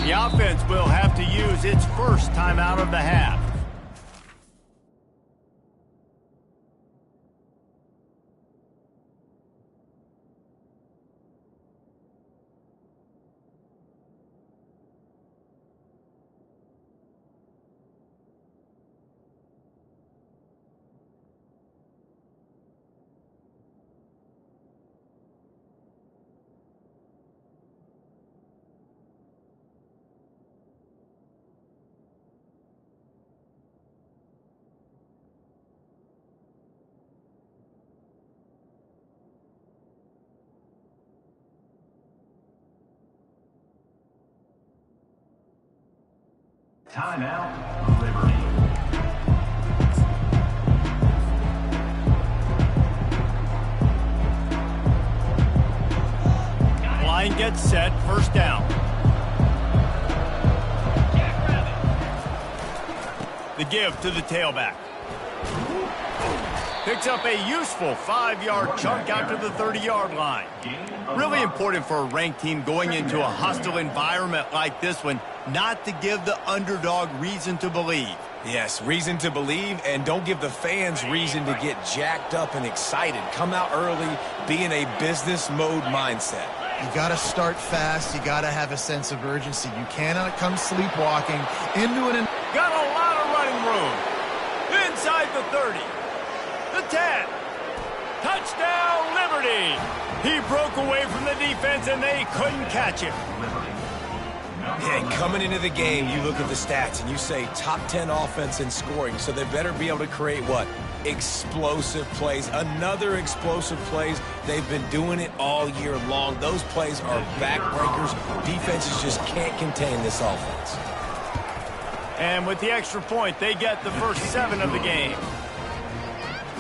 The offense will have to use its first timeout of the half. Timeout, Liberty. Line gets set, first down. The give to the tailback. Picks up a useful 5-yard chunk out to the 30-yard line. Really important for a ranked team going into a hostile environment like this one, not to give the underdog reason to believe. Yes, reason to believe, and don't give the fans reason to get jacked up and excited. Come out early, be in a business mode mindset. You got to start fast. You got to have a sense of urgency. You cannot come sleepwalking into an... Got a lot of running room. Inside the 30. The 10. Touchdown, Liberty. He broke away from the defense, and they couldn't catch him. Yeah, coming into the game, you look at the stats, and you say top 10 offense in scoring, so they better be able to create what? Explosive plays. Another explosive plays. They've been doing it all year long. Those plays are backbreakers. Defenses just can't contain this offense. And with the extra point, they get the first 7 of the game.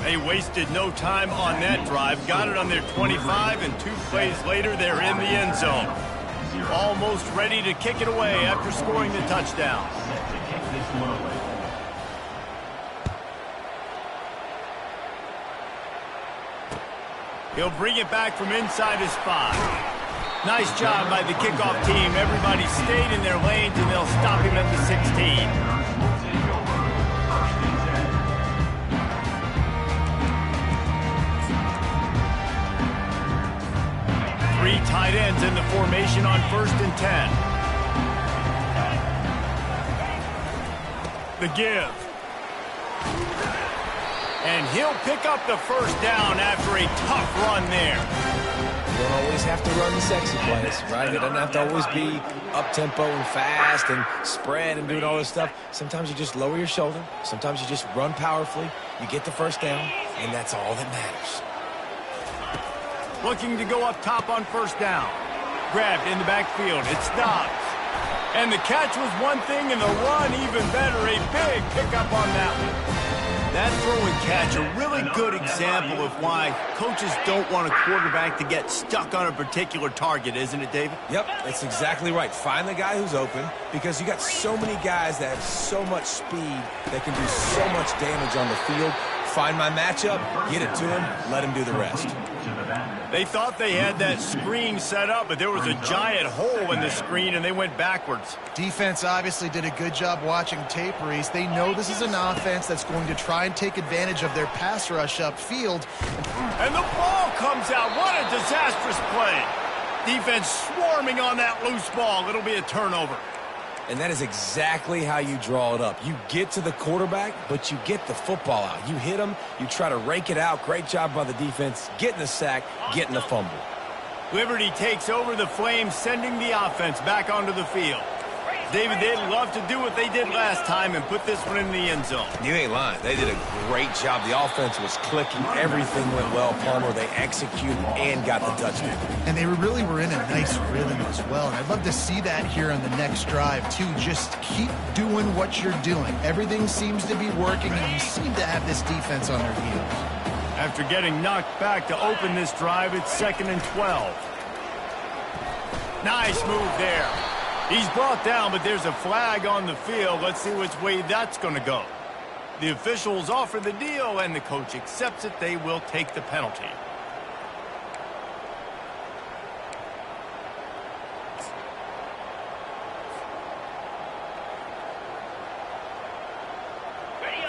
They wasted no time on that drive. Got it on their 25, and 2 plays later, they're in the end zone. Almost ready to kick it away after scoring the touchdown. He'll bring it back from inside his 5. Nice job by the kickoff team. Everybody stayed in their lanes, and they'll stop him at the 16. 3 tight ends in the formation on 1st and 10. The give. And he'll pick up the first down after a tough run there. You don't always have to run the sexy plays, right? It doesn't have to always be up-tempo and fast and spread and doing all this stuff. Sometimes you just lower your shoulder. Sometimes you just run powerfully. You get the first down, and that's all that matters. Looking to go up top on 1st down. Grabbed in the backfield. It's Dobbs. And the catch was one thing, and the run even better. A big pickup on that one. That throw and catch, a really good example of why coaches don't want a quarterback to get stuck on a particular target, isn't it, David? Yep, that's exactly right. Find the guy who's open, because you got so many guys that have so much speed that can do so much damage on the field. Find my matchup, get it to him, let him do the rest. They thought they had that screen set up, but there was a giant hole in the screen, and they went backwards. Defense obviously did a good job watching tape, Reese. They know this is an offense that's going to try and take advantage of their pass rush upfield. And the ball comes out. What a disastrous play. Defense swarming on that loose ball. It'll be a turnover. And that is exactly how you draw it up. You get to the quarterback, but you get the football out. You hit him, you try to rake it out. Great job by the defense, getting the sack, getting the fumble. Liberty takes over the Flames, sending the offense back onto the field. David, they'd love to do what they did last time and put this one in the end zone. You ain't lying. They did a great job. The offense was clicking. Everything went well. Palmer, they executed and got the touchdown. And they really were in a nice rhythm as well. And I'd love to see that here on the next drive, too. Just keep doing what you're doing. Everything seems to be working, and you seem to have this defense on their heels. After getting knocked back to open this drive, it's 2nd and 12. Nice move there. He's brought down, but there's a flag on the field. Let's see which way that's going to go. The officials offer the deal, and the coach accepts it. They will take the penalty.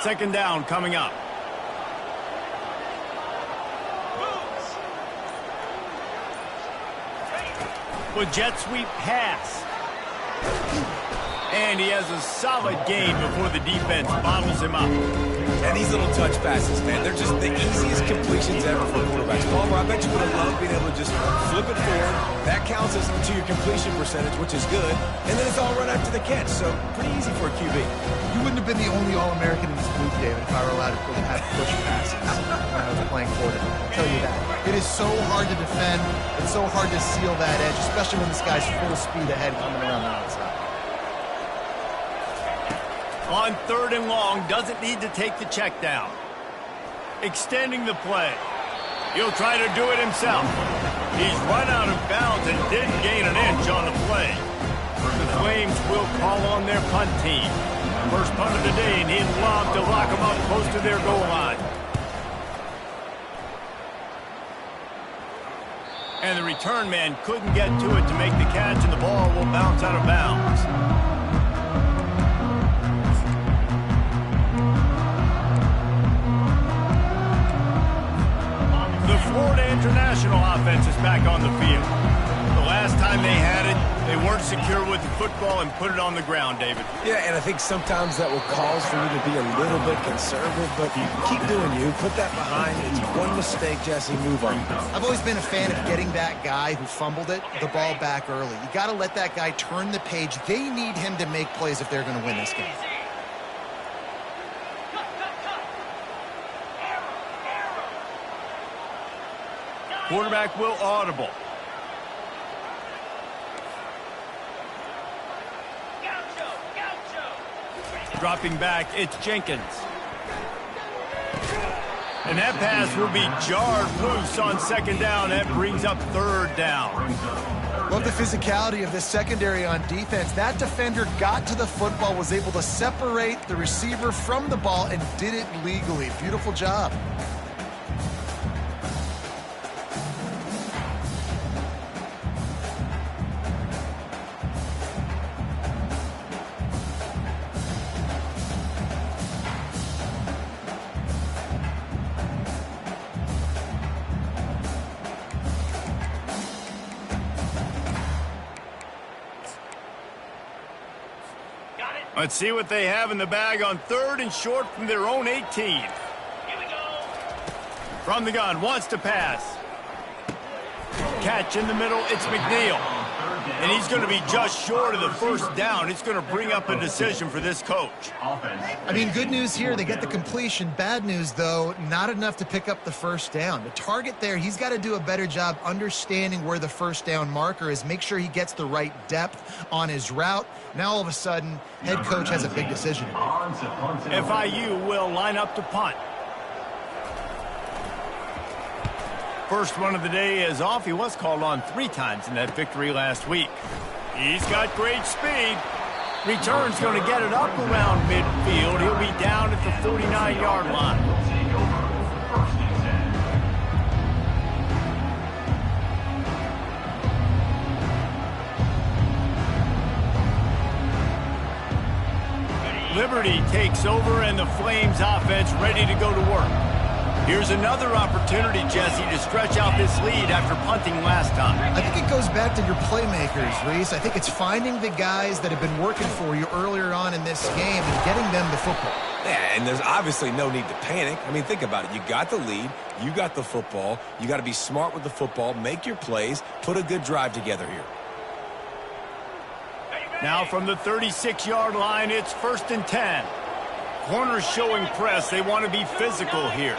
second down coming up. With jet sweep pass. And he has a solid gain before the defense bottles him up. And these little touch passes, man, they're just the easiest completions ever for quarterbacks. Palmer, I bet you would have loved being able to just flip it forward. That counts as to your completion percentage, which is good. And then it's all run after the catch, so pretty easy for a QB. You wouldn't have been the only All-American in this group, David, if I were allowed to have push passes when I was playing quarterback. I'll tell you that. It is so hard to defend. It's so hard to seal that edge, especially when this guy's full speed ahead coming around the outside. On 3rd and long, doesn't need to take the check down. Extending the play. He'll try to do it himself. He's run out of bounds and didn't gain an inch on the play. The Flames will call on their punt team. First punt of the day, and he'd love to lock them up close to their goal line. And the return man couldn't get to it to make the catch, and the ball will bounce out of bounds. The Florida International offense is back on the field. The last time they had it, they weren't secure with the football and put it on the ground, David. Yeah, and I think sometimes that will cause for you to be a little bit conservative, but keep doing you. Put that behind. It's one mistake, Jesse. Move on. I've always been a fan of getting that guy who fumbled it, the ball back early. You got to let that guy turn the page. They need him to make plays if they're going to win this game. Quarterback will audible. Dropping back, it's Jenkins. And that pass will be jarred loose on 2nd down. That brings up 3rd down. Love the physicality of this secondary on defense. That defender got to the football, was able to separate the receiver from the ball, and did it legally. Beautiful job. Let's see what they have in the bag on 3rd and short from their own 18. Here we go. From the gun, wants to pass. Catch in the middle, it's McNeil. And he's going to be just short of the 1st down. It's going to bring up a decision for this coach. I mean, good news here, they get the completion. Bad news, though, not enough to pick up the 1st down. The target there, he's got to do a better job understanding where the 1st down marker is, make sure he gets the right depth on his route. Now, all of a sudden, head coach has a big decision to make. FIU will line up to punt. First run of the day is off. He was called on 3 times in that victory last week. He's got great speed. Return's going to get it up around midfield. He'll be down at the 49-yard line. Liberty takes over, and the Flames offense ready to go to work. Here's another opportunity, Jesse, to stretch out this lead after punting last time. I think it goes back to your playmakers, Reese. I think it's finding the guys that have been working for you earlier on in this game and getting them the football. Yeah, and there's obviously no need to panic. I mean, think about it. You got the lead. You got the football. You got to be smart with the football, make your plays, put a good drive together here. Now from the 36-yard line, it's 1st and 10. Corners showing press. They want to be physical here.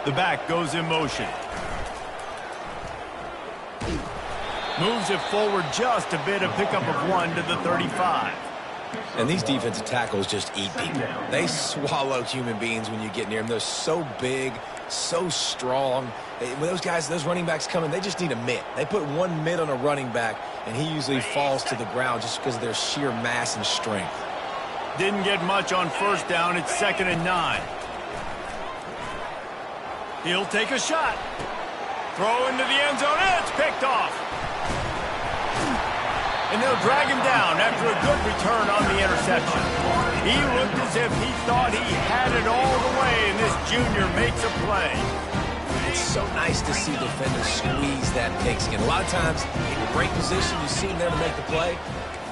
The back goes in motion. Moves it forward just a bit, a pickup of 1 to the 35. And these defensive tackles just eat people. They swallow human beings when you get near them. They're so big, so strong. When those guys, those running backs come in, they just need a mitt. They put 1 mitt on a running back, and he usually falls to the ground just because of their sheer mass and strength. Didn't get much on 1st down. It's 2nd and 9. He'll take a shot. Throw into the end zone. It's picked off. And they'll drag him down after a good return on the interception. He looked as if he thought he had it all the way, and this junior makes a play. It's so nice to see defenders squeeze that pigskin. A lot of times, in a great position, you see them there to make the play,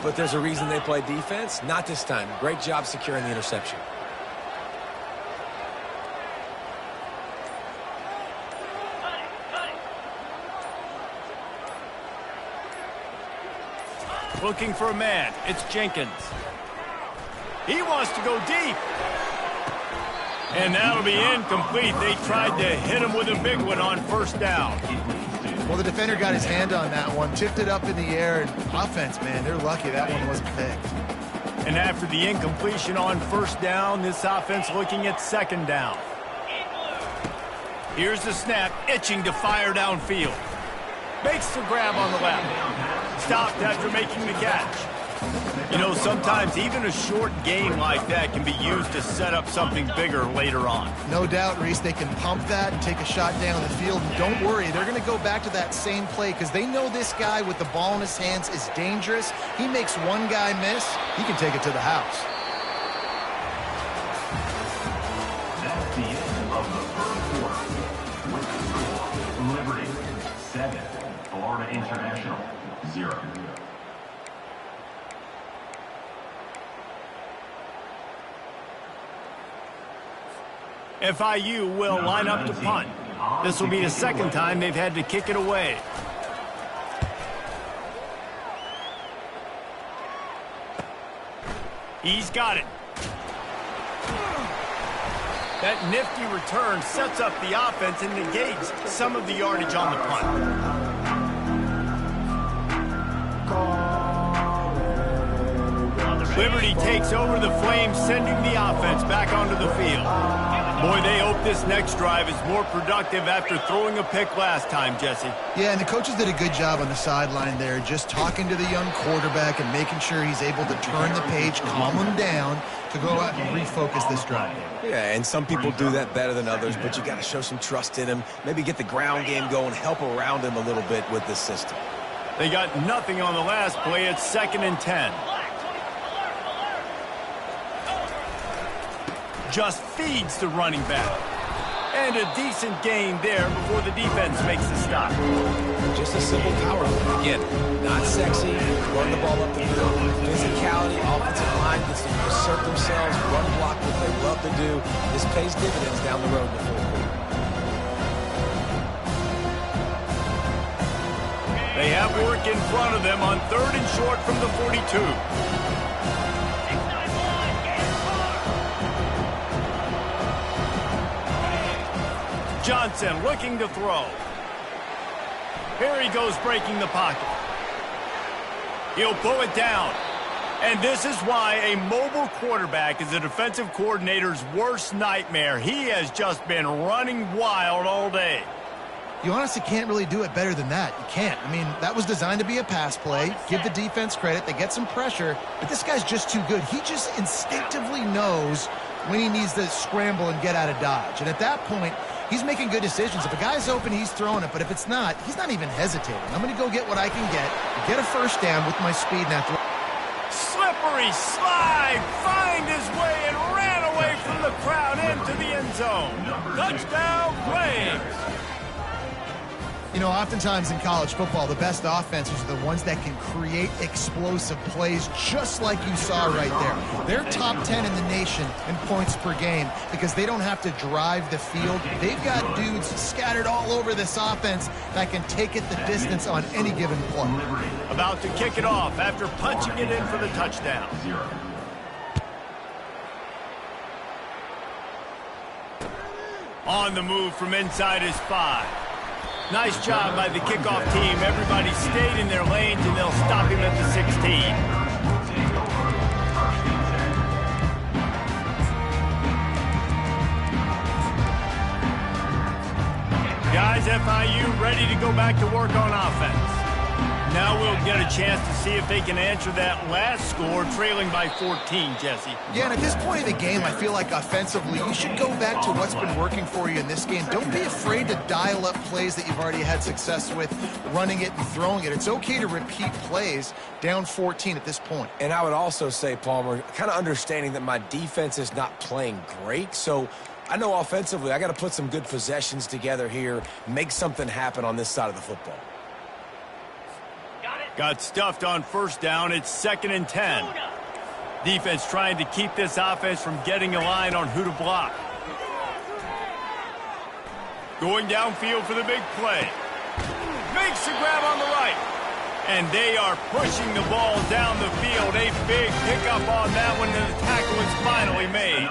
but there's a reason they play defense. Not this time. Great job securing the interception. Looking for a man. It's Jenkins. He wants to go deep. And that'll be incomplete. They tried to hit him with a big one on first down. Well, the defender got his hand on that one, tipped it up in the air. And offense, man, they're lucky that one wasn't picked. And after the incompletion on first down, this offense looking at second down. Here's the snap, itching to fire downfield. Makes the grab on the left. Stopped after making the catch. You know, sometimes even a short gain like that can be used to set up something bigger later on. No doubt, Reese, they can pump that and take a shot down the field. And don't worry, they're going to go back to that same play because they know this guy with the ball in his hands is dangerous. He makes one guy miss, he can take it to the house. That's the end of the first quarter. With the score, Liberty 7, Florida International 0. FIU will line up to punt. This will be the second time they've had to kick it away. He's got it. That nifty return sets up the offense and negates some of the yardage on the punt. Liberty takes over the Flames, sending the offense back onto the field. Boy, they hope this next drive is more productive after throwing a pick last time, Jesse. Yeah, and the coaches did a good job on the sideline there, just talking to the young quarterback and making sure he's able to turn the page, calm him down to go out and refocus this drive. Yeah, and some people do that better than others, but you got to show some trust in him, maybe get the ground game going, help around him a little bit with this system. They got nothing on the last play. It's 2nd and 10. Just feeds the running back. And a decent gain there before the defense makes the stop. Just a simple power move. Again, not sexy, run the ball up the field. Physicality, offensive line gets to assert themselves, run block what they love to do. This pays dividends down the road in the fourth quarter. They have work in front of them on 3rd and short from the 42. Johnson looking to throw. Here he goes, breaking the pocket. He'll pull it down. And this is why a mobile quarterback is a defensive coordinator's worst nightmare. He has just been running wild all day. You honestly can't really do it better than that. You can't. I mean, that was designed to be a pass play. Give the defense credit. They get some pressure. But this guy's just too good. He just instinctively knows when he needs to scramble and get out of dodge. And at that point, he's making good decisions. If a guy's open, he's throwing it. But if it's not, he's not even hesitating. I'm going to go get what I can get a first down with my speed and athletic. Slippery slide, find his way and ran away from the crowd into the end zone. Touchdown, Flames. You know, oftentimes in college football, the best offenses are the ones that can create explosive plays just like you saw right there. They're top 10 in the nation in points per game because they don't have to drive the field. They've got dudes scattered all over this offense that can take it the distance on any given play. About to kick it off after punching it in for the touchdown. On the move from inside his 5. Nice job by the kickoff team. Everybody stayed in their lanes, and they'll stop him at the 16. Guys, FIU ready to go back to work on offense. Now we'll get a chance to see if they can answer that last score, trailing by 14, Jesse. Yeah, and at this point of the game, I feel like offensively, you should go back to what's been working for you in this game. Don't be afraid to dial up plays that you've already had success with, running it and throwing it. It's okay to repeat plays down 14 at this point. And I would also say, Palmer, kind of understanding that my defense is not playing great, so I know offensively I got to put some good possessions together here, make something happen on this side of the football. Got stuffed on first down. It's 2nd and 10. Defense trying to keep this offense from getting a line on who to block. Going downfield for the big play. Makes the grab on the right. And they are pushing the ball down the field. A big pickup on that one, and the tackle is finally made.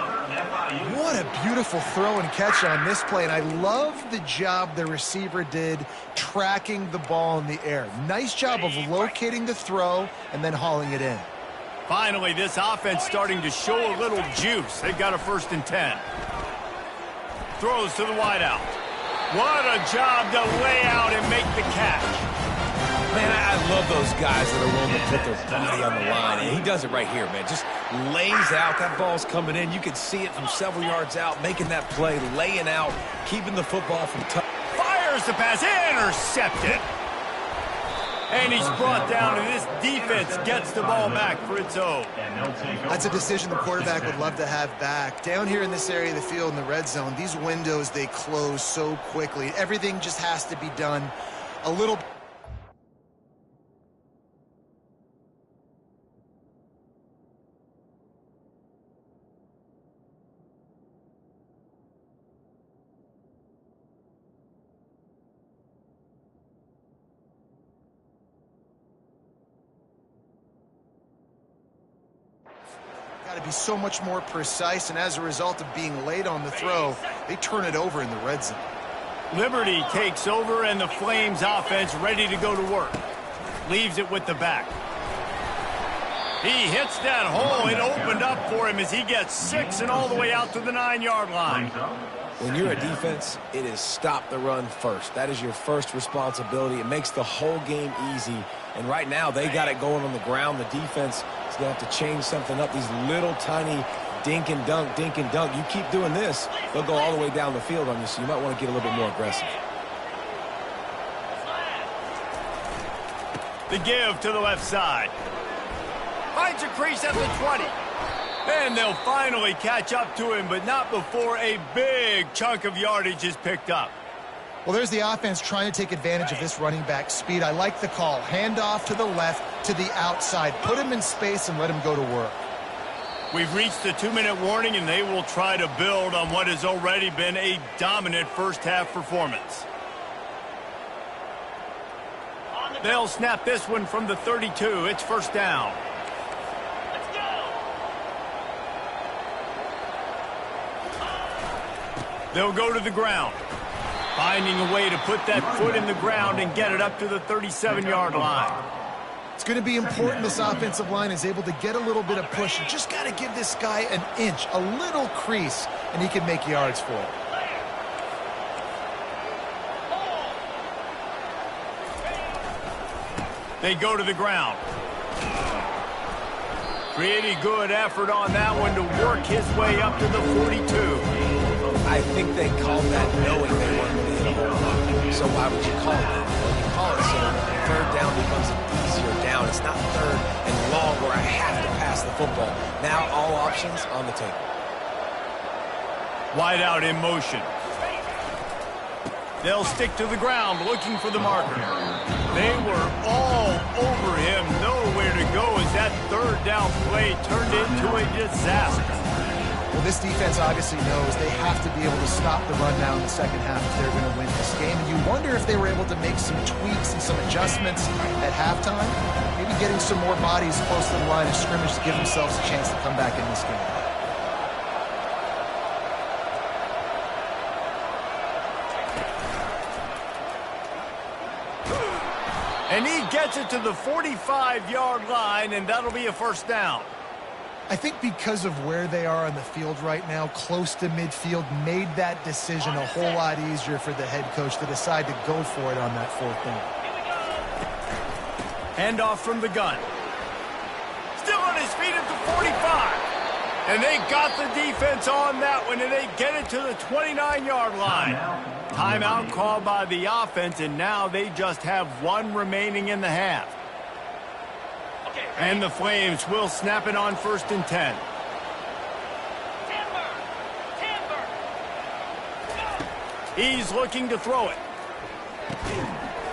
What a beautiful throw and catch on this play, and I love the job the receiver did tracking the ball in the air. Nice job of locating the throw and then hauling it in. Finally, this offense starting to show a little juice. They've got a 1st and 10. Throws to the wideout. What a job to lay out and make the catch. Man, I love those guys that are willing to put their body on the line, and he does it right here, man. Just lays out. That ball's coming in. You can see it from several yards out, making that play, laying out, keeping the football from touch. Fires the pass, intercepted. And he's brought down, and this defense gets the ball back for its own. That's a decision the quarterback would love to have back. Down here in this area of the field in the red zone, these windows, they close so quickly. Everything just has to be done a little. Got to be so much more precise, and as a result of being late on the throw, they turn it over in the red zone. Liberty takes over, and the Flames offense ready to go to work. Leaves it with the back. He hits that hole. It opened up for him as he gets 6 and all the way out to the 9-yard line. When you're a defense, it is stop the run first. That is your first responsibility. It makes the whole game easy. And right now, they got it going on the ground. The defense is going to have to change something up. These little tiny dink and dunk, dink and dunk. You keep doing this, they'll go all the way down the field on you, so you might want to get a little bit more aggressive. The give to the left side. Finds a crease at the 20. And they'll finally catch up to him, but not before a big chunk of yardage is picked up. Well, there's the offense trying to take advantage of this running back speed. I like the call. Hand off to the left, to the outside. Put him in space and let him go to work. We've reached the 2-minute warning, and they will try to build on what has already been a dominant first-half performance. They'll snap this one from the 32. It's 1st down. They'll go to the ground, finding a way to put that foot in the ground and get it up to the 37-yard line. It's going to be important this offensive line is able to get a little bit of push. You just got to give this guy an inch, a little crease, and he can make yards for it. They go to the ground. Pretty good effort on that one to work his way up to the 42. I think they called that knowing they weren't going to hit a home run. So why would you call it that? Well, you call it so 3rd down becomes an easier down. It's not 3rd and long where I have to pass the football. Now all options on the table. Wide out in motion. They'll stick to the ground looking for the marker. They were all over him. Nowhere to go as that 3rd down play turned into a disaster. Well, this defense obviously knows they have to be able to stop the run down in the second half if they're going to win this game. And you wonder if they were able to make some tweaks and some adjustments at halftime, maybe getting some more bodies close to the line of scrimmage to give themselves a chance to come back in this game. And he gets it to the 45-yard line, and that'll be a 1st down. I think because of where they are on the field right now, close to midfield, made that decision a whole lot easier for the head coach to decide to go for it on that 4th down. Handoff from the gun. Still on his feet at the 45. And they got the defense on that one, and they get it to the 29-yard line. Timeout called by the offense, and now they just have one remaining in the half. And the Flames will snap it on 1st and 10. He's looking to throw it.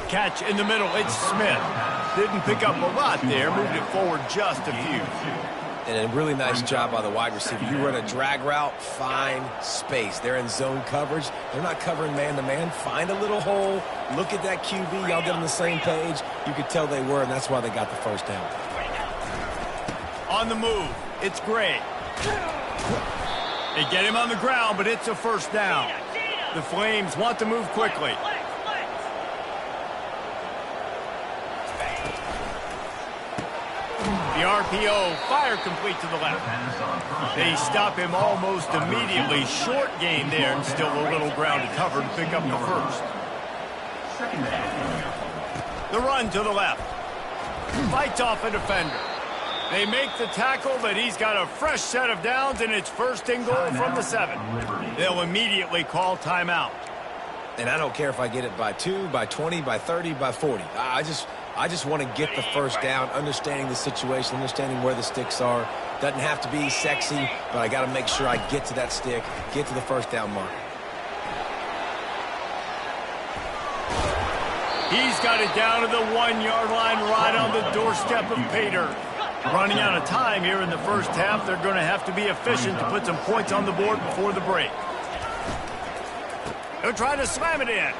Catch in the middle. It's Smith. Didn't pick up a lot there. Moved it forward just a few. And a really nice job by the wide receiver. You run a drag route, find space. They're in zone coverage. They're not covering man-to-man. Find a little hole. Look at that QB. Y'all get on the same page. You could tell they were, and that's why they got the first down. On the move, it's Gray. They get him on the ground, but it's a first down. The Flames want to move quickly. The RPO, fire complete to the left. They stop him almost immediately. Short gain there, and still a little ground to cover to pick up the first. The run to the left. Fights off a defender. They make the tackle, but he's got a fresh set of downs, and it's 1st and goal from the 7. They'll immediately call timeout. And I don't care if I get it by 2, by 20, by 30, by 40. I just want to get the first down, understanding the situation, understanding where the sticks are. Doesn't have to be sexy, but I got to make sure I get to that stick, get to the first down mark. He's got it down to the 1-yard line, right on the doorstep of Pater. Running out of time here in the first half. They're going to have to be efficient to put some points on the board before the break. They'll try to slam it in.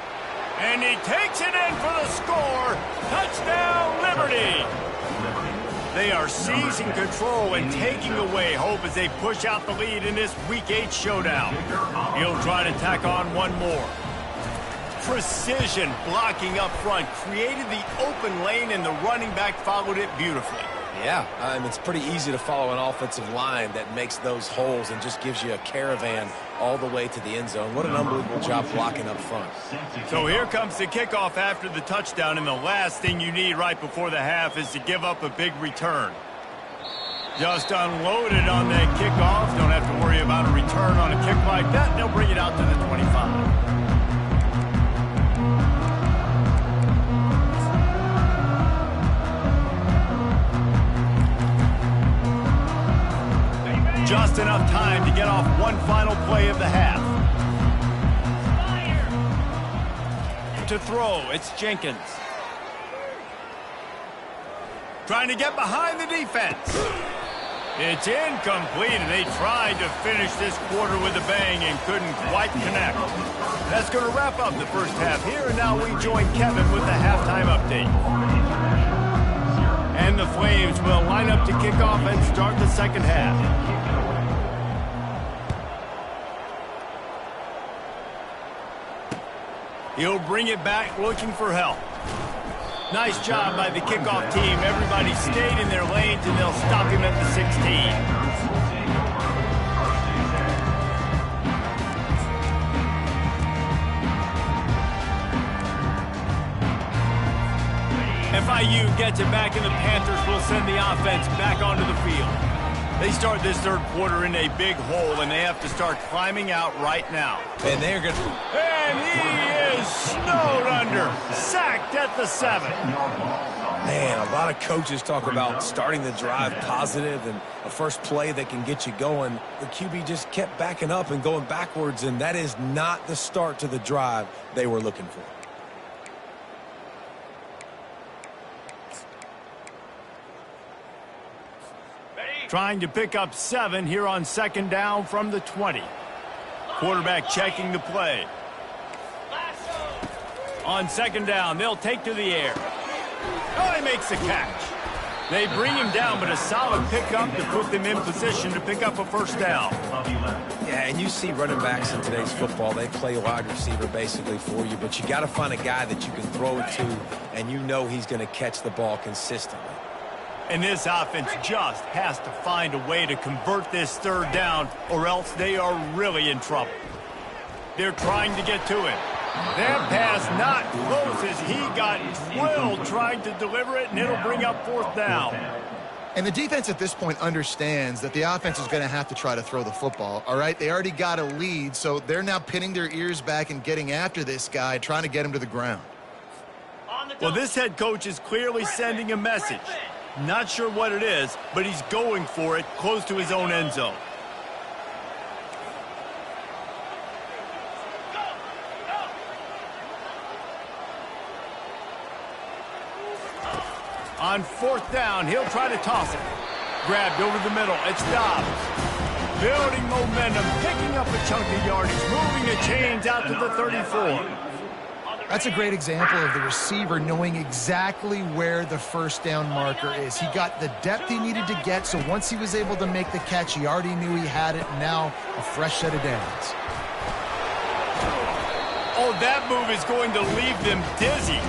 And he takes it in for the score. Touchdown, Liberty. They are seizing control and taking away hope as they push out the lead in this Week 8 showdown. He'll try to tack on one more. Precision blocking up front created the open lane, and the running back followed it beautifully. Yeah, it's pretty easy to follow an offensive line that makes those holes and just gives you a caravan all the way to the end zone. What an unbelievable job blocking up front. So here comes the kickoff after the touchdown, and the last thing you need right before the half is to give up a big return. Just unloaded on that kickoff. Don't have to worry about a return on a kick like that. They'll bring it out to the 25. Just enough time to get off one final play of the half. To throw, it's Jenkins. Trying to get behind the defense. It's incomplete, and they tried to finish this quarter with a bang and couldn't quite connect. That's going to wrap up the first half here, and now we join Kevin with the halftime update. And the Flames will line up to kick off and start the second half. He'll bring it back looking for help. Nice job by the kickoff team. Everybody stayed in their lanes, and they'll stop him at the 16. FIU gets it back, and the Panthers will send the offense back onto the field. They start this third quarter in a big hole, and they have to start climbing out right now. And they're going to... And he is snowed under. Sacked at the 7. Man, a lot of coaches talk about starting the drive positive and a first play that can get you going. The QB just kept backing up and going backwards, and that is not the start to the drive they were looking for. Trying to pick up 7 here on second down from the 20. Quarterback checking the play. On second down, they'll take to the air. Oh, he makes the catch. They bring him down, but a solid pickup to put them in position to pick up a first down. Yeah, and you see running backs in today's football, they play wide receiver basically for you, but you got to find a guy that you can throw it to, and you know he's going to catch the ball consistently. And this offense just has to find a way to convert this third down, or else they are really in trouble. They're trying to get to it. That pass not close as he got drilled trying to deliver it, and it'll bring up 4th down. And the defense at this point understands that the offense is going to have to try to throw the football, all right? They already got a lead, so they're now pinning their ears back and getting after this guy, trying to get him to the ground. Well, this head coach is clearly sending a message. Not sure what it is, but he's going for it close to his own end zone. On 4th down, he'll try to toss it. Grabbed over the middle. It's Dobbs. Building momentum, picking up a chunk of yardage, moving the chains out to the 34. That's a great example of the receiver knowing exactly where the 1st down marker is. He got the depth he needed to get, so once he was able to make the catch, he already knew he had it. Now, a fresh set of downs. Oh, that move is going to leave them dizzy.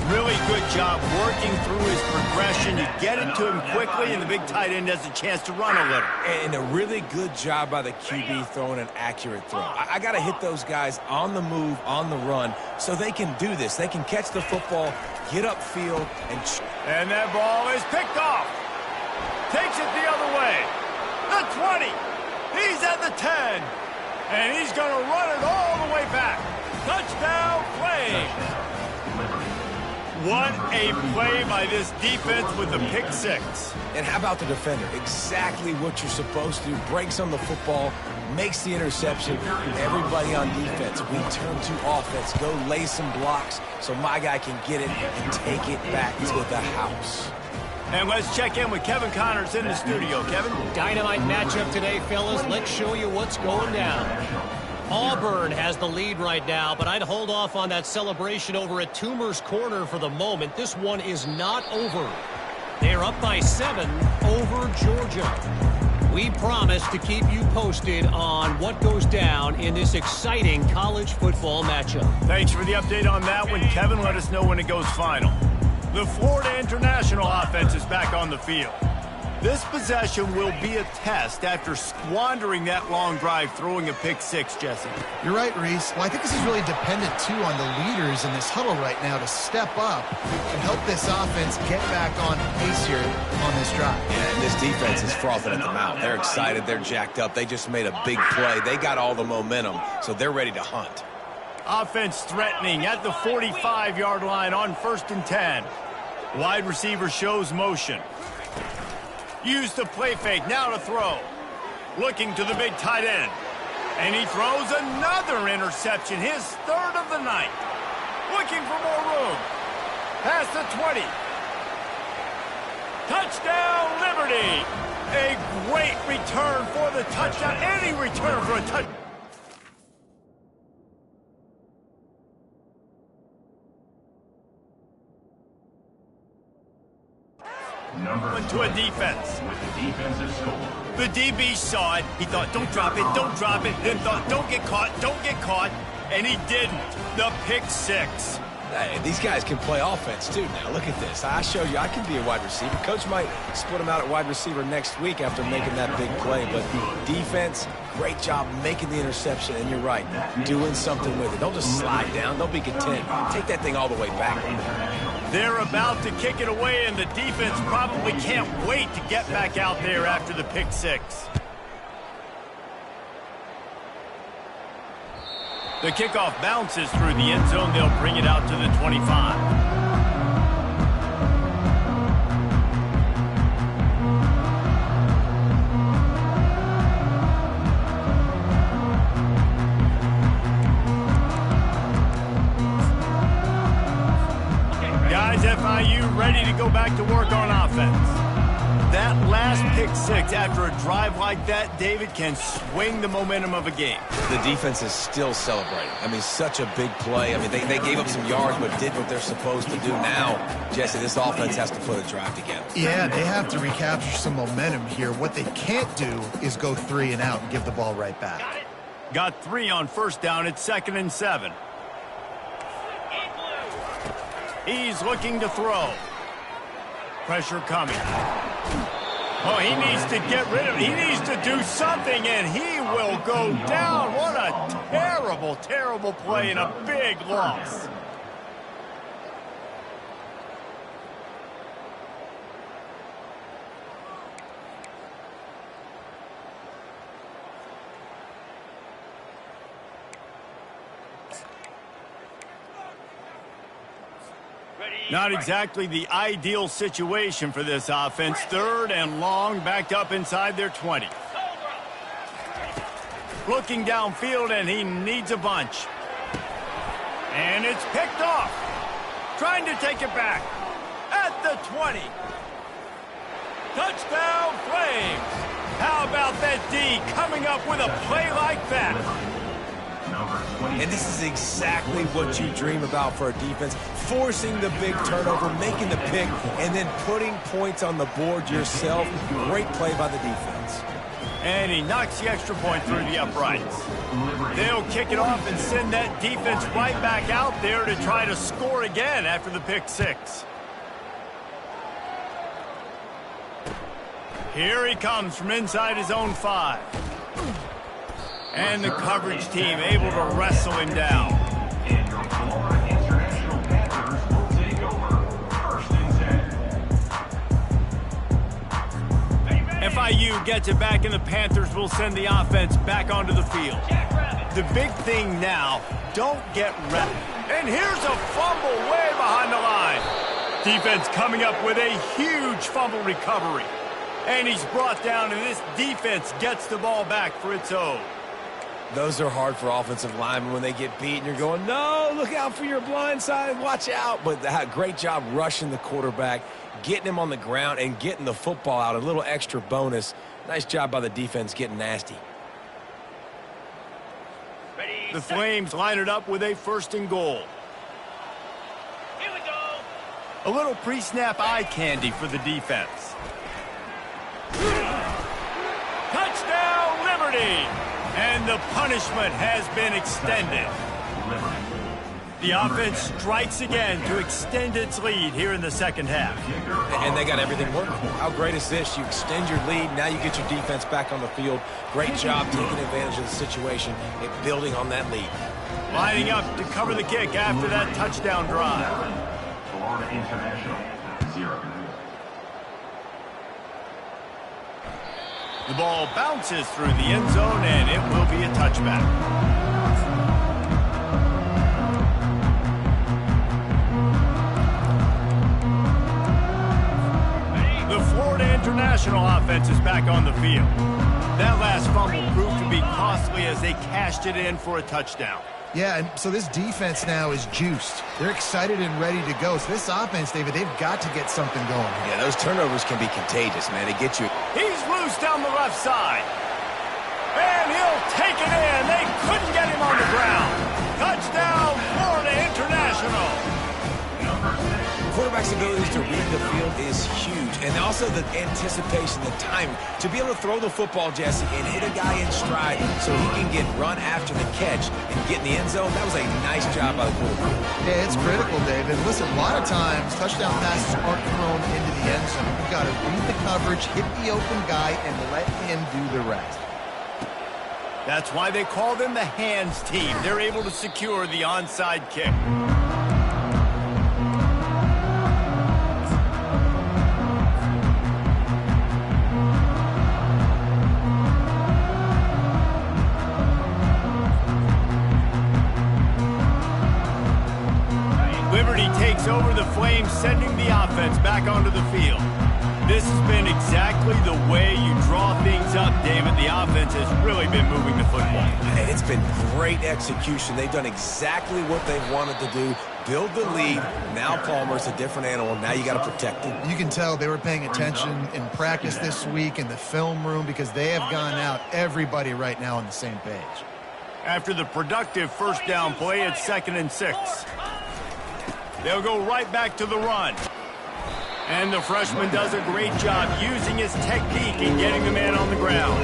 Really good job working through his progression. You get it to him quickly, and the big tight end has a chance to run a little. And a really good job by the QB throwing an accurate throw. I got to hit those guys on the move, on the run, so they can do this. They can catch the football, get upfield, and that ball is picked off. Takes it the other way. The 20. He's at the 10. And he's going to run it all the way back. Touchdown play. What a play by this defense with the pick 6. And how about the defender? Exactly what you're supposed to do. Breaks on the football, makes the interception. Everybody on defense, we turn to offense. Go lay some blocks so my guy can get it and take it back to the house. And let's check in with Kevin Connors in the studio. Kevin? Dynamite matchup today, fellas. Let's show you what's going down. Auburn has the lead right now, but I'd hold off on that celebration over at Toomer's Corner for the moment. This one is not over. They're up by 7 over Georgia. We promise to keep you posted on what goes down in this exciting college football matchup. Thanks for the update on that one, Kevin. Let us know when it goes final. The Florida International offense is back on the field. This possession will be a test after squandering that long drive throwing a pick 6, Jesse. You're right, Reese. Well, I think this is really dependent, too, on the leaders in this huddle right now to step up and help this offense get back on pace here on this drive. Yeah, and this defense is frothing at the mouth. They're excited. They're jacked up. They just made a big play. They got all the momentum, so they're ready to hunt. Offense threatening at the 45-yard line on 1st and 10. Wide receiver shows motion. Use the play fake, now to throw. Looking to the big tight end. And he throws another interception, his 3rd of the night. Looking for more room. Past the 20. Touchdown, Liberty. A great return for the touchdown. Any return for a touchdown. To a defense. With the defensive score. The DB saw it. He thought, don't drop it, don't drop it. Then thought, don't get caught. And he didn't. The pick 6. Hey, these guys can play offense, too. Now, look at this. I showed you I can be a wide receiver. Coach might split him out at wide receiver next week after making that big play. But defense, great job making the interception. And you're right, doing something with it. Don't just slide down. Don't be content. Take that thing all the way back. They're about to kick it away, and the defense probably can't wait to get back out there after the pick 6. The kickoff bounces through the end zone. They'll bring it out to the 25. Guys, FIU ready to go back to work on offense. That last pick 6 after a drive like that, David, can swing the momentum of a game. The defense is still celebrating. I mean, such a big play. I mean, they gave up some yards but did what they're supposed to do. Now, Jesse, this offense has to put a drive together. Yeah, they have to recapture some momentum here. What they can't do is go 3 and out and give the ball right back. Got 3 on 1st down. It's 2nd and 7. He's looking to throw. Pressure coming. Oh, he needs to get rid of it. He needs to do something, and he will go down. What a terrible terrible, terrible play and a big loss. Not exactly the ideal situation for this offense. 3rd and long, backed up inside their 20. Looking downfield, and he needs a bunch. And it's picked off. Trying to take it back. At the 20. Touchdown, Flames. How about that D coming up with a play like that? And this is exactly what you dream about for a defense. Forcing the big turnover, making the pick, and then putting points on the board yourself. Great play by the defense. And he knocks the extra point through the uprights. They'll kick it off and send that defense right back out there to try to score again after the pick 6. Here he comes from inside his own 5. And the coverage team able to wrestle him down. And your Florida International Panthers will take over 1st and 10. FIU gets it back, and the Panthers will send the offense back onto the field. The big thing now, don't get wrecked. And here's a fumble way behind the line. Defense coming up with a huge fumble recovery. And he's brought down, and this defense gets the ball back for its own. Those are hard for offensive linemen when they get beat and you're going, no, look out for your blind side, watch out. But great job rushing the quarterback, getting him on the ground, and getting the football out. A little extra bonus. Nice job by the defense getting nasty. The Flames line it up with a 1st and goal. Here we go. A little pre-snap eye candy for the defense. Touchdown, Liberty! And the punishment has been extended. The offense strikes again to extend its lead here in the 2nd half. And they got everything working. How great is this? You extend your lead, now you get your defense back on the field. Great job taking advantage of the situation and building on that lead. Lining up to cover the kick after that touchdown drive. Florida International, 0. The ball bounces through the end zone, and it will be a touchback. The Florida International offense is back on the field. That last fumble proved to be costly as they cashed it in for a touchdown. Yeah, and so this defense now is juiced. They're excited and ready to go. So this offense, David, they've got to get something going. Yeah, those turnovers can be contagious, man. They get you. He's loose down the left side. And he'll take it in. They couldn't get him on the ground. Touchdown, Florida International. Quarterback's abilities to read the field is huge. And also the anticipation, the time to be able to throw the football, Jesse, and hit a guy in stride so he can get run after the catch and get in the end zone. That was a nice job by the quarterback. Yeah, it's critical, David. Listen, a lot of times touchdown passes aren't thrown into the end zone. You've got to read the coverage, hit the open guy, and let him do the rest. That's why they call them the hands team. They're able to secure the onside kick. Liberty takes over the Flames, sending the offense back onto the field. This has been exactly the way you draw things up, David. The offense has really been moving the football. Hey, it's been great execution. They've done exactly what they wanted to do. Build the lead. Now Palmer's a different animal. Now you got to protect him. You can tell they were paying attention in practice this week in the film room because they have gone out, everybody right now on the same page. After the productive 1st down play, it's 2nd and 6. They'll go right back to the run. And the freshman does a great job using his technique and getting the man on the ground.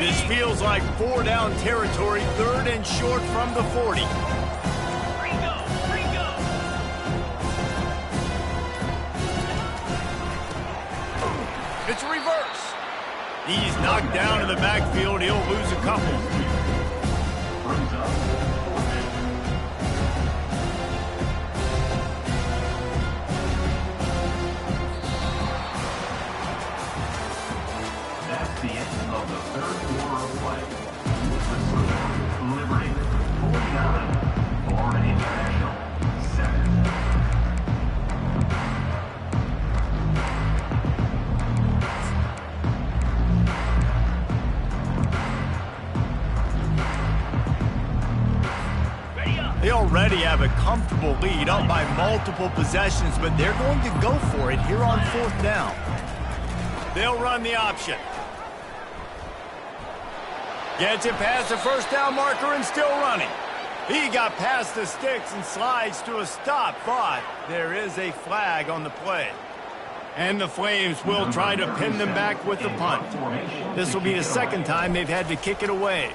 This feels like 4-down territory, 3rd and short from the 40. It's a reverse. He's knocked down in the backfield. He'll lose a couple. Brings up 4th down. That's the end of the 3rd quarter of play. Liberty 49, Florida International 7. They already have a comfortable lead, up by multiple possessions, but they're going to go for it here on 4th down. They'll run the option. Gets it past the 1st down marker and still running. He got past the sticks and slides to a stop, but there is a flag on the play. And the Flames will try to pin them back with the punt. This will be the 2nd time they've had to kick it away.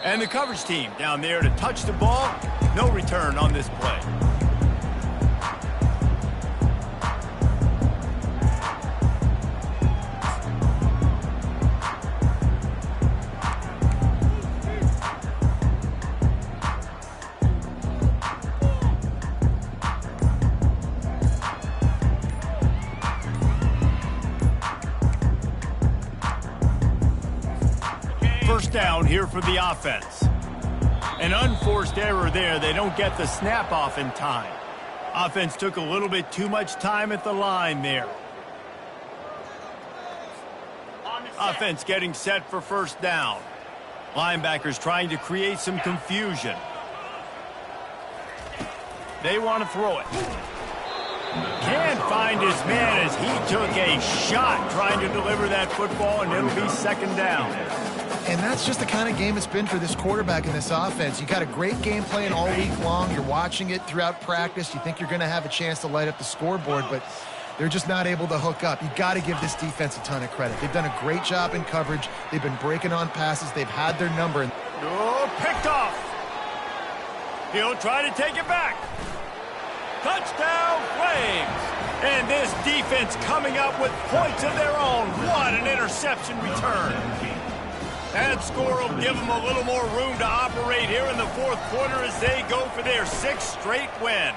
And the coverage team down there to touch the ball. No return on this play. First down here for the offense. An unforced error there. They don't get the snap off in time. Offense took a little bit too much time at the line there. Offense getting set for 1st down. Linebackers trying to create some confusion. They want to throw it. Can't find his man as he took a shot trying to deliver that football, and it'll be 2nd down. And that's just the kind of game it's been for this quarterback in this offense. You got a great game plan all week long. You're watching it throughout practice. You think you're going to have a chance to light up the scoreboard, but they're just not able to hook up. You got to give this defense a ton of credit. They've done a great job in coverage. They've been breaking on passes. They've had their number. Oh, picked off. He'll try to take it back. Touchdown, Flames. And this defense coming up with points of their own. What an interception return. That score will give them a little more room to operate here in the 4th quarter as they go for their 6th straight win.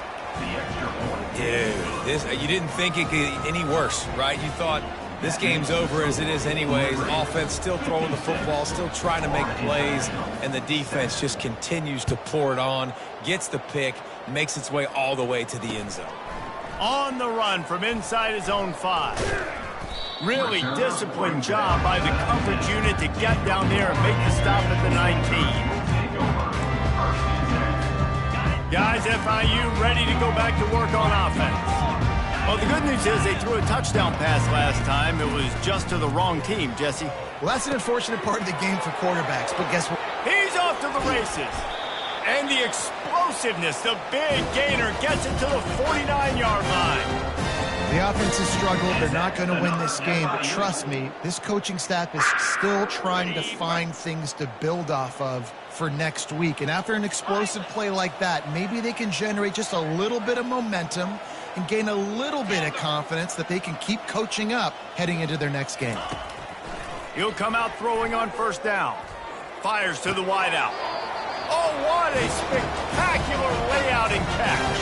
Dude, you didn't think it could get any worse, right? You thought this game's over as it is anyways. Offense still throwing the football, still trying to make plays, and the defense just continues to pour it on, gets the pick, makes its way all the way to the end zone. On the run from inside his own 5. Really disciplined job by the coverage unit to get down there and make the stop at the 19. Guys, FIU ready to go back to work on offense. Well, the good news is they threw a touchdown pass last time. It was just to the wrong team, Jesse. Well, that's an unfortunate part of the game for quarterbacks, but guess what? He's off to the races. And the explosiveness, the big gainer gets it to the 49-yard line. The offense has struggled. They're not going to win this game, but trust me, this coaching staff is still trying to find things to build off of for next week. And after an explosive play like that, maybe they can generate just a little bit of momentum and gain a little bit of confidence that they can keep coaching up heading into their next game. He'll come out throwing on 1st down. Fires to the wideout. Oh, what a spectacular layout and catch.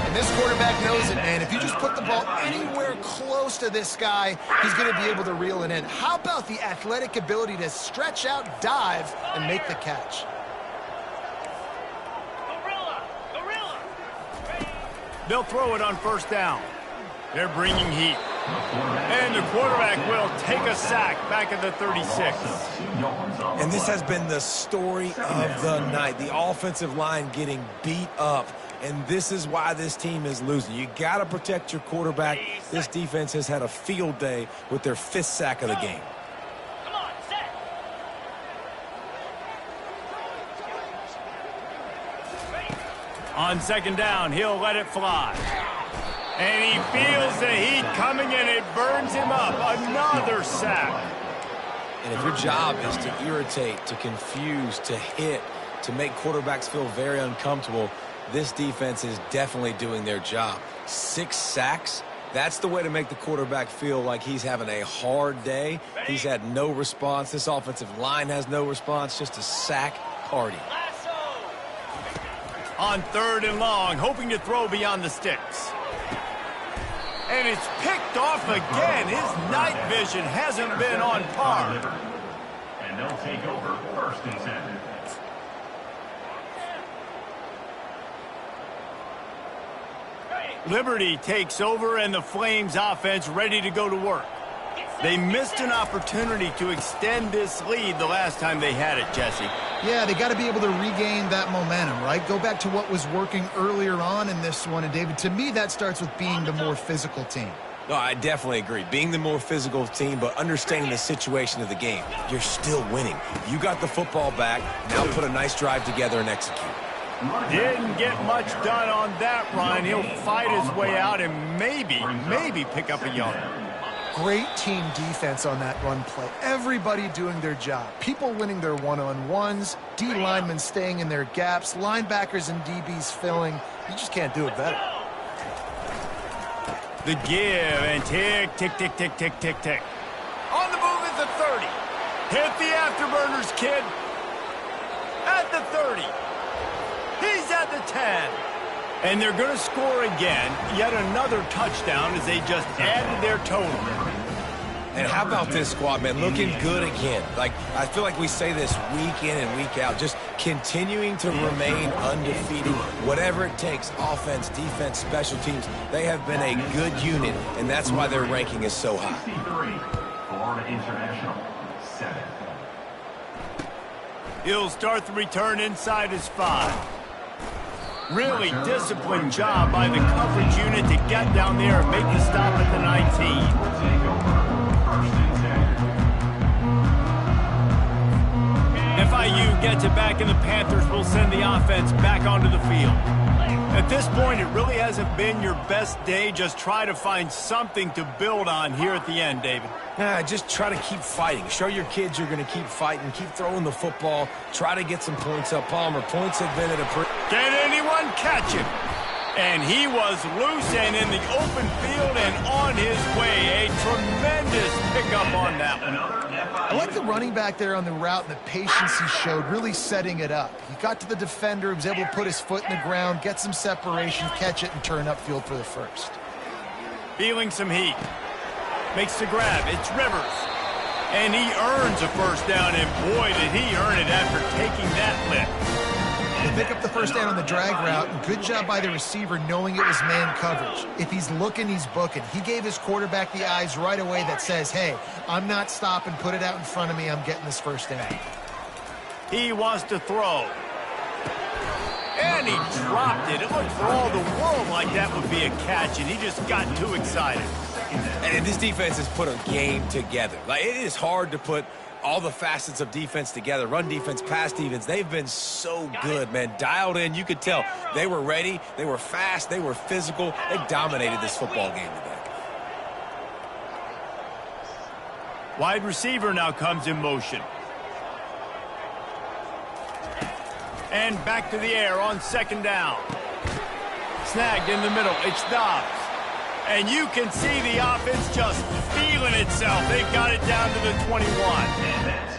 And this quarterback knows it, man. If you just put the ball anywhere close to this guy, he's going to be able to reel it in. How about the athletic ability to stretch out, dive, and make the catch? They'll throw it on 1st down. They're bringing heat. And the quarterback will take a sack back at the 36. And this has been the story of the night. The offensive line getting beat up. And this is why this team is losing. You got to protect your quarterback. This defense has had a field day with their 5th sack of the game. On 2nd down, he'll let it fly. And he feels the heat coming and it burns him up. Another sack. And if your job is to irritate, to confuse, to hit, to make quarterbacks feel very uncomfortable, this defense is definitely doing their job. 6 sacks, that's the way to make the quarterback feel like he's having a hard day. He's had no response. This offensive line has no response, just a sack party. On 3rd and long, hoping to throw beyond the sticks. And it's picked off again. His night vision hasn't been on par. And they'll take over 1st and 10. Liberty takes over, and the Flames offense ready to go to work. They missed an opportunity to extend this lead the last time they had it, Jesse. Yeah, they got to be able to regain that momentum, right? Go back to what was working earlier on in this one. And, David, to me, that starts with being the more physical team. No, I definitely agree. Being the more physical team, but understanding the situation of the game. You're still winning. You got the football back. Now put a nice drive together and execute. Didn't get much done on that run. He'll fight his way out and maybe pick up a yard. Great team defense on that run play. Everybody doing their job. People winning their one-on-ones, D linemen staying in their gaps, linebackers and DBs filling. You just can't do it better. The give and tick, tick, tick, tick, tick, tick, tick. On the move at the 30. Hit the afterburners, kid. At the 30. He's at the 10. And they're going to score again. Yet another touchdown as they just added their total. And how about this squad, man? Looking good again. Like, I feel like we say this week in and week out. Just continuing to remain undefeated. Whatever it takes, offense, defense, special teams. They have been a good unit, and that's why their ranking is so high. 63, Florida International, 7. He'll start the return inside his 5. Really disciplined job by the coverage unit to get down there and make the stop at the 19. FIU gets it back, and the Panthers will send the offense back onto the field. At this point, it really hasn't been your best day. Just try to find something to build on here at the end, David. Just try to keep fighting. Show your kids you're going to keep fighting. Keep throwing the football. Try to get some points up. Palmer, points have been at a... Can anyone catch him? And he was loose and in the open field and on his way. A tremendous pickup on that one. I like the running back there on the route and the patience he showed, really setting it up. He got to the defender, was able to put his foot in the ground, get some separation, catch it, and turn upfield for the first. Feeling some heat. Makes the grab. It's Rivers. And he earns a first down, and boy, did he earn it after taking that lift. They pick up the first down on the drag route, and good job by the receiver knowing it was man coverage. If he's looking, he's booking. He gave his quarterback the eyes right away that says, hey, I'm not stopping, put it out in front of me, I'm getting this first down. He wants to throw. And he dropped it. It looked for all the world like that would be a catch, and he just got too excited. And this defense has put a game together. Like, it is hard to put all the facets of defense together. Run defense, pass defense. They've been so good, man. Dialed in. You could tell they were ready. They were fast. They were physical. They dominated this football game today. Wide receiver now comes in motion. And back to the air on 2nd down. Snagged in the middle. It's Dobbs. And you can see the offense just feeling itself. They've got it down to the 21.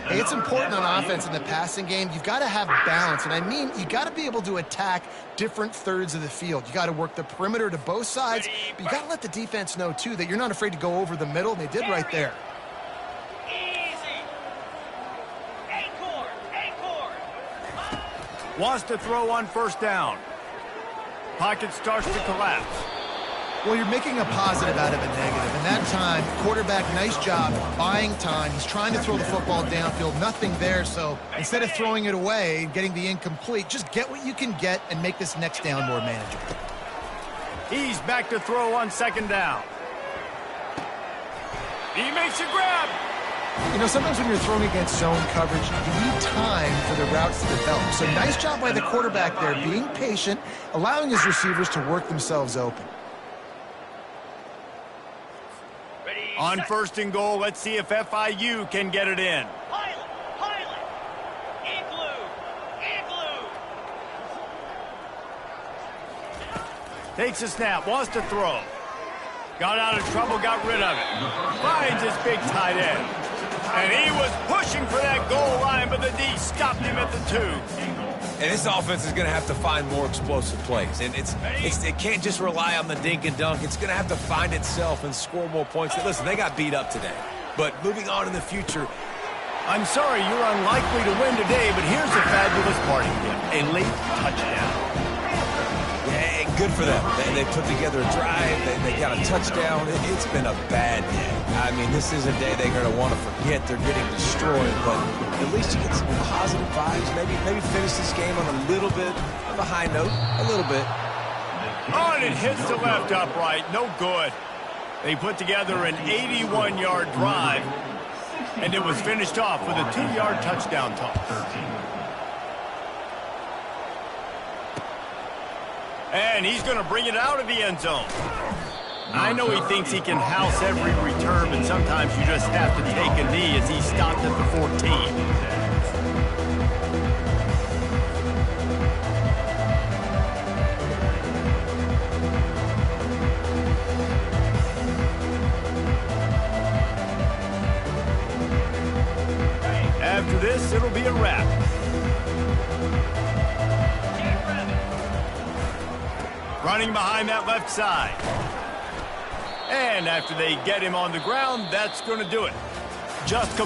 Hey, it's important on offense in the passing game. You've got to have balance. And I mean, you got to be able to attack different thirds of the field. You got to work the perimeter to both sides. But you got to let the defense know, too, that you're not afraid to go over the middle. And they did right there. Wants to throw on 1st down. Pocket starts to collapse. Well, you're making a positive out of a negative. And that time, quarterback, nice job buying time. He's trying to throw the football downfield. Nothing there. So instead of throwing it away, getting the incomplete, just get what you can get and make this next down more manageable. He's back to throw on 2nd down. He makes a grab. You know, sometimes when you're throwing against zone coverage, you need time for the routes to develop. So nice job by the quarterback there, being patient, allowing his receivers to work themselves open. On 1st and goal, let's see if FIU can get it in. Takes a snap, wants to throw. Got out of trouble, got rid of it. Finds his big tight end. And he was pushing for that goal line, but the D stopped him at the 2. And this offense is going to have to find more explosive plays. And it can't just rely on the dink and dunk. It's going to have to find itself and score more points. Listen, they got beat up today. But moving on in the future, I'm sorry you're unlikely to win today, but here's a fabulous party gift. A late touchdown. yeah, good for them. They put together a drive. They got a touchdown. It's been a bad day. I mean, this is a day they're going to want to forget. They're getting destroyed, but at least you get some positive vibes. Maybe finish this game on a little bit of a high note. A little bit. Oh, and it hits the left upright. No good. They put together an 81-yard drive, and it was finished off with a 2-yard touchdown toss. And he's going to bring it out of the end zone. I know he thinks he can house every return, but sometimes you just have to take a knee as he stopped at the 14. After this, it'll be a wrap. Running behind that left side. And after they get him on the ground, that's going to do it. Just